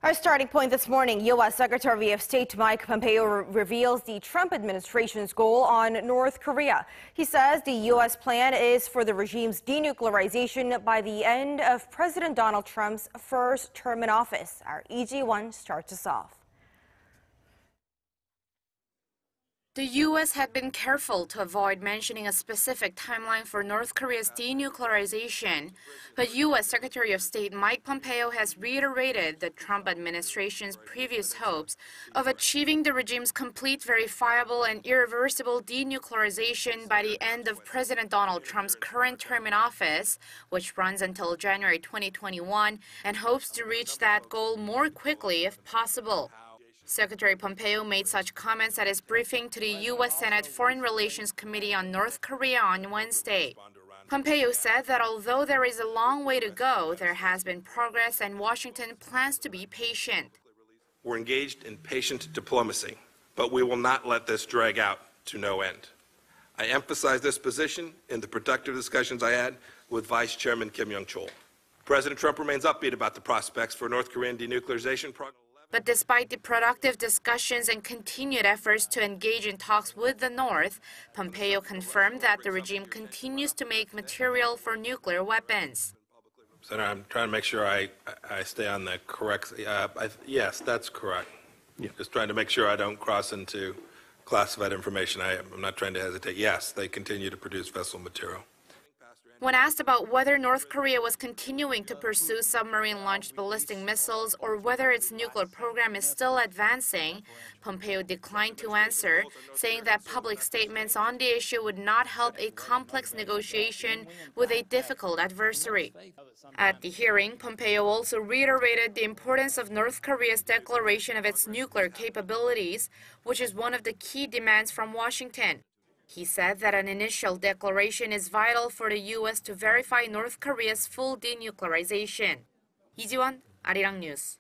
Our starting point this morning, U.S. Secretary of State Mike Pompeo reveals the Trump administration's goal on North Korea. He says the U.S. plan is for the regime's denuclearization by the end of President Donald Trump's first term in office. Our Lee Ji-won starts us off. The U.S. had been careful to avoid mentioning a specific timeline for North Korea's denuclearization, but U.S. Secretary of State Mike Pompeo has reiterated the Trump administration's previous hopes of achieving the regime's complete, verifiable, and irreversible denuclearization by the end of President Donald Trump's current term in office, which runs until January 2021, and hopes to reach that goal more quickly if possible. Secretary Pompeo made such comments at his briefing to the U.S. Senate Foreign Relations Committee on North Korea on Wednesday. Pompeo said that although there is a long way to go, there has been progress and Washington plans to be patient. We're engaged in patient diplomacy, but we will not let this drag out to no end. I emphasize this position in the productive discussions I had with Vice Chairman Kim Yong-chol. President Trump remains upbeat about the prospects for North Korean denuclearization progress. But despite the productive discussions and continued efforts to engage in talks with the North, Pompeo confirmed that the regime continues to make material for nuclear weapons. Senator, I'm trying to make sure I stay on the correct. Yes, that's correct. Yeah. Just trying to make sure I don't cross into classified information. I'm not trying to hesitate. Yes, they continue to produce fissile material. When asked about whether North Korea was continuing to pursue submarine-launched ballistic missiles or whether its nuclear program is still advancing, Pompeo declined to answer, saying that public statements on the issue would not help a complex negotiation with a difficult adversary. At the hearing, Pompeo also reiterated the importance of North Korea's declaration of its nuclear capabilities, which is one of the key demands from Washington. He said that an initial declaration is vital for the U.S. to verify North Korea's full denuclearization. Lee Ji-won, Arirang News.